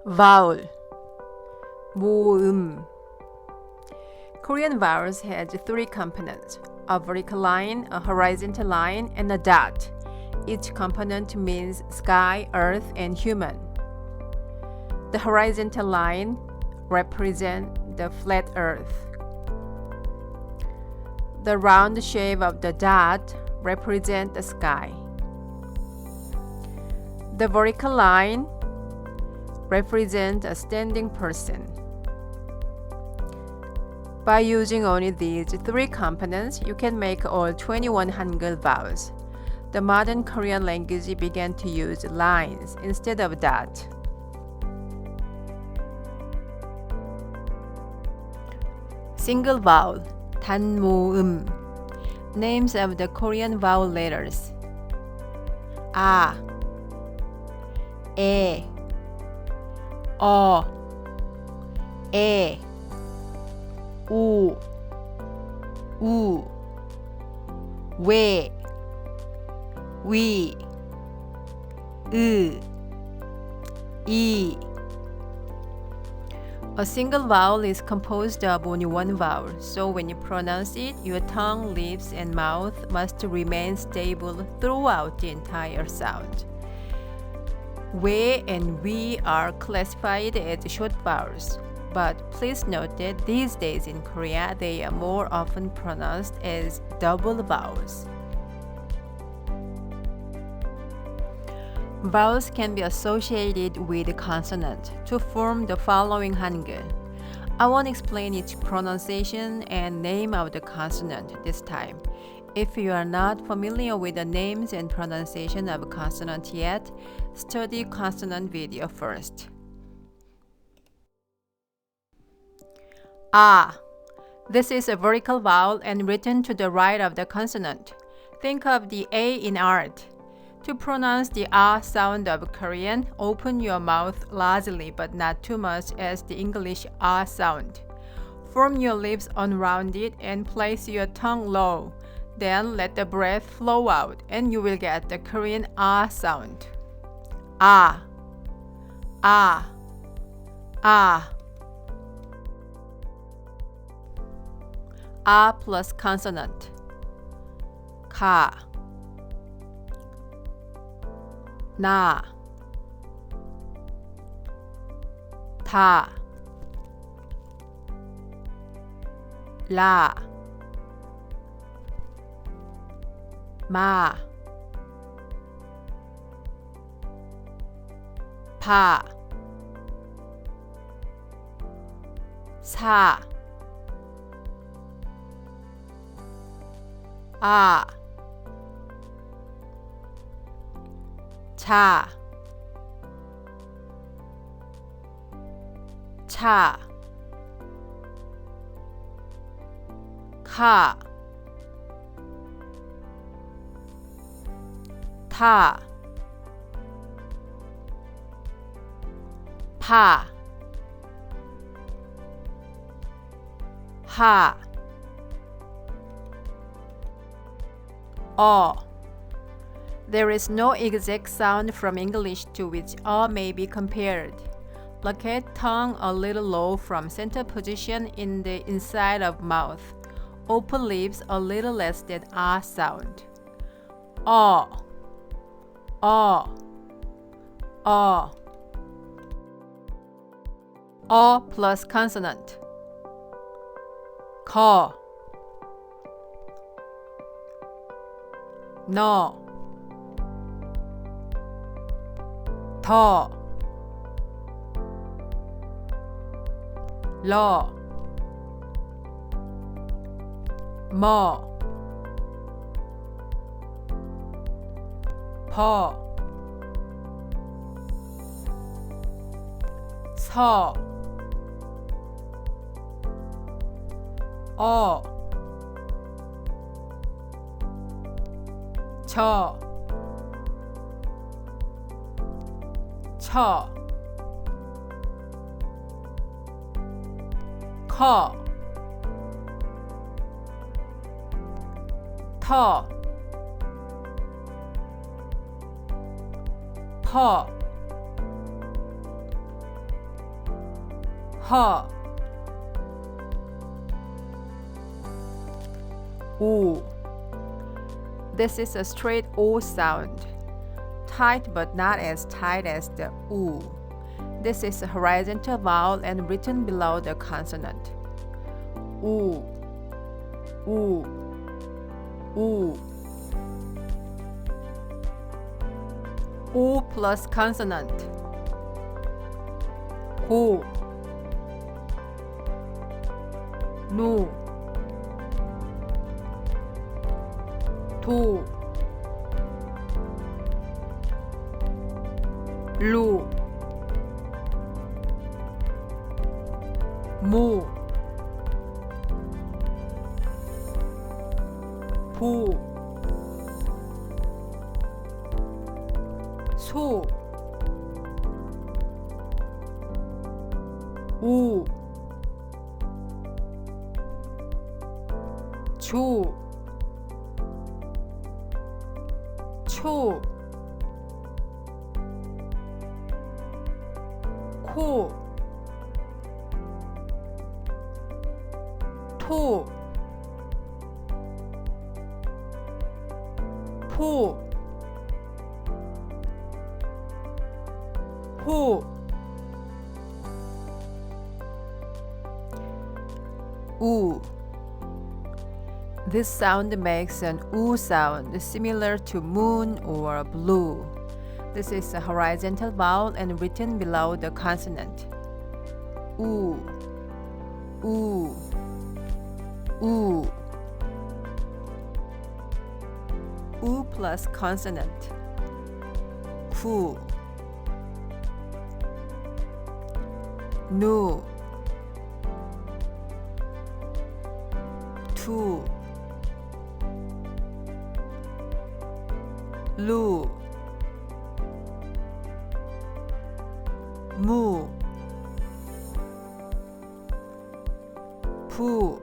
Vowel 모음 Korean vowels has three components, a vertical line, a horizontal line, and a dot. Each component means sky, earth, and human. The horizontal line represents the flat earth. The round shape of the dot represents the sky. The vertical line represents a standing person. By using only these three components, you can make all 21 Hangul vowels. The modern Korean language began to use lines instead of dots. Single vowel, 단모음. Names of the Korean vowel letters. 아, 에, 어, 에, 오, 우, 왜, 위, 으, 이. A single vowel is composed of only one vowel, so when you pronounce it, your tongue, lips, and mouth must remain stable throughout the entire sound. 왜 and 위 are classified as short vowels, but please note that these days in Korea they are more often pronounced as double vowels. Vowels can be associated with consonant to form the following Hangul. I won't explain each pronunciation and name of the consonant this time. If you are not familiar with the names and pronunciation of consonant yet, study consonant video first. Ah. This is a vertical vowel and written to the right of the consonant. Think of the A in art. To pronounce the ah sound of Korean, open your mouth largely but not too much as the English ah sound. Form your lips unrounded and place your tongue low. Then let the breath flow out and you will get the Korean ah sound. Ah, ah, ah. Ah plus consonant. 가, 나, 다, 라, 마, 파, 사, 아, 자, 차, 카, 타, 파, 하, There is no exact sound from English to which may be compared. Locate tongue a little low from center position in the inside of mouth. Open lips a little less than sound. Plus consonant. 거, 너, 더, 러, 뭐, 퍼, 서, 저, 처, 커, 터, 퍼, H, U. This is a straight O sound, tight but not as tight as the U. This is a horizontal vowel and written below the consonant. U, U, U. U plus consonant. 고, 노, 도, 루, 모, 보, 소, 오, 조, 초, 코, 토, 포, 호, 우. This sound makes an U sound similar to moon or blue. This is a horizontal vowel and written below the consonant. U, U, U. U plus consonant. Ku, Nu, Tu, Lu, Mu, Pu,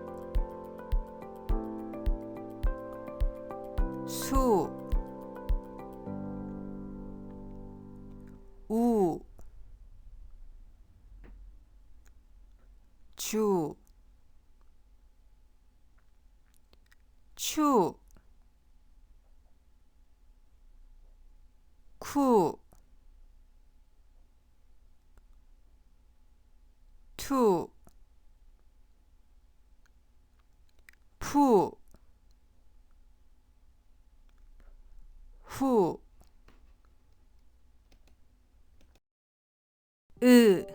Su, U, Chu, Chu, Ku, Tu, Pu, Hu, U.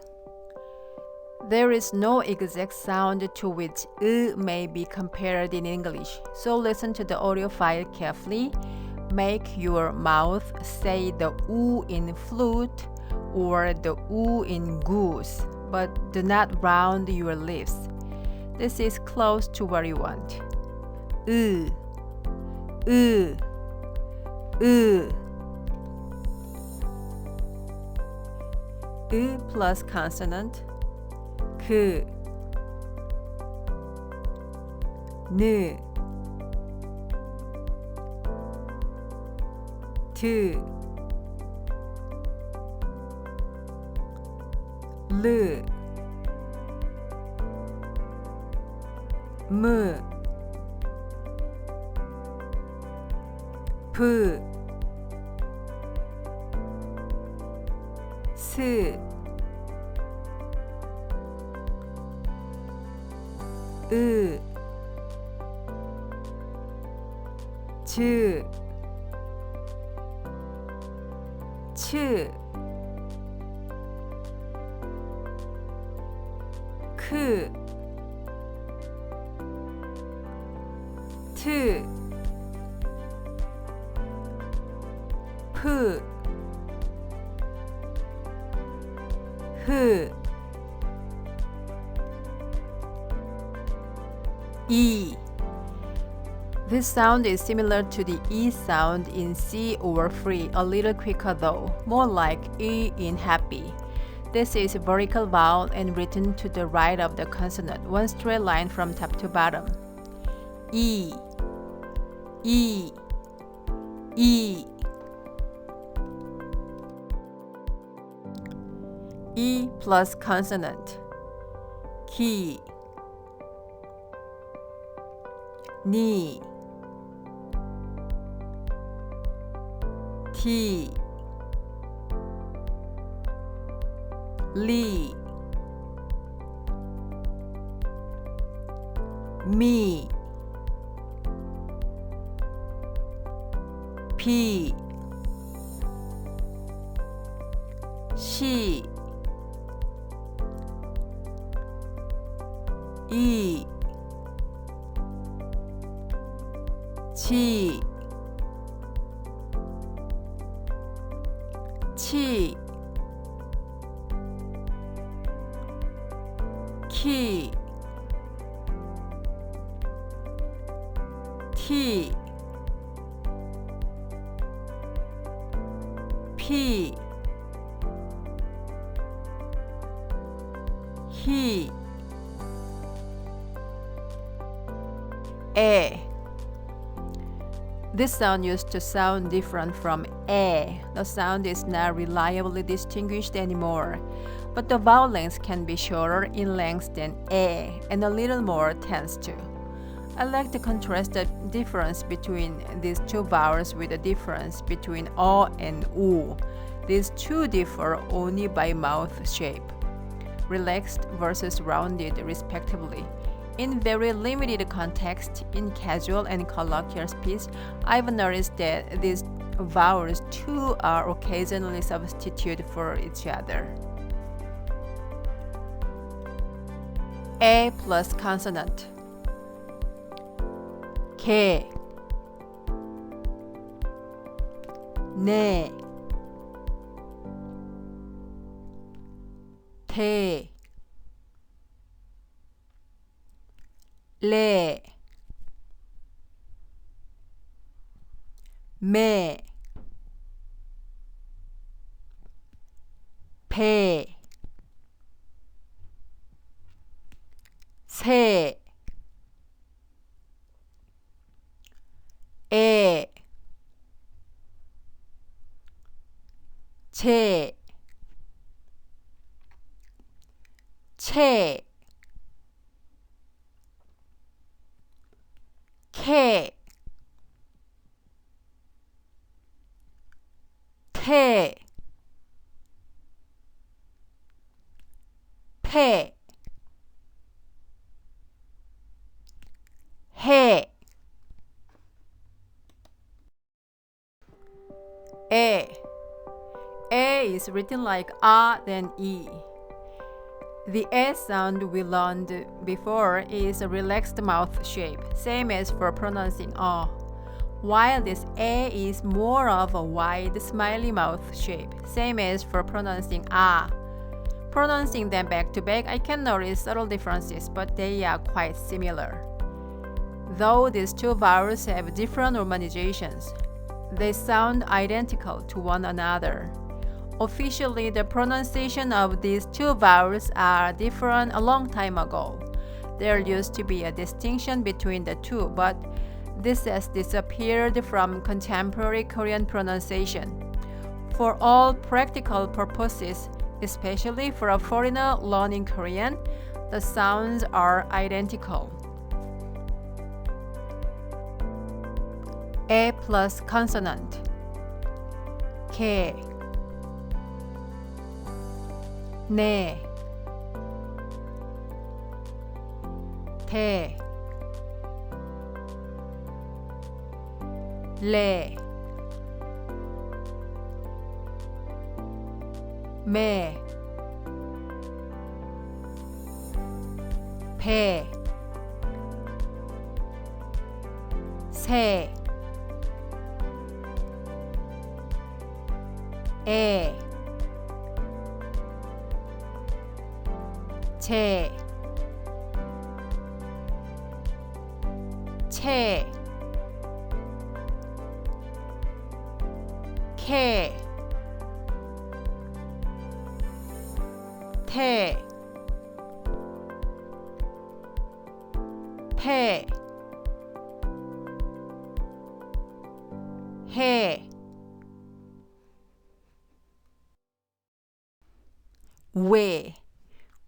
There is no exact sound to which U may be compared in English, so listen to the audio file carefully. Make your mouth say the U in flute or the U in goose, but do not round your lips. This is close to what you want. U, U, U. U plus consonant. 그, 느, 드, 르, 무, 부, 스, 으, 즈, 츠, 크, 트, 프, 흐, E. This sound is similar to the E sound in C or free, a little quicker though, more like E in happy. This is a vertical vowel and written to the right of the consonant, one straight line from top to bottom. E, E, E. E plus consonant. T, ni, T, li, mi, pi, shi, 이, 지, 치, 키, 티, 피, 히, 에. This sound used to sound different from 에. The sound is not reliably distinguished anymore, but the vowel length can be shorter in length than 에 and a little more tense too. I like to contrast the difference between these two vowels with the difference between 어 and 우. These two differ only by mouth shape, relaxed versus rounded respectively. In very limited context, in casual and colloquial speech, I've noticed that these vowels too are occasionally substituted for each other. A plus consonant. 개, 네, 대, 레, 매, 배, 새, 애, 제, 채, 캐, 태, 폐, 해. A is written like A then E. The A sound we learned before is a relaxed mouth shape, same as for pronouncing while this A is more of a wide, smiley mouth shape, same as for pronouncing A. Pronouncing them back to back, I can notice subtle differences, but they are quite similar. Though these two vowels have different romanizations, they sound identical to one another. Officially, the pronunciation of these two vowels are different a long time ago. There used to be a distinction between the two, but this has disappeared from contemporary Korean pronunciation. For all practical purposes, especially for a foreigner learning Korean, the sounds are identical. A plus consonant. 개, 네, 대, 레, 매, 배, 새, 애, 제, 채, 캐, 태, 폐, 해, 왜,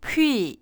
puis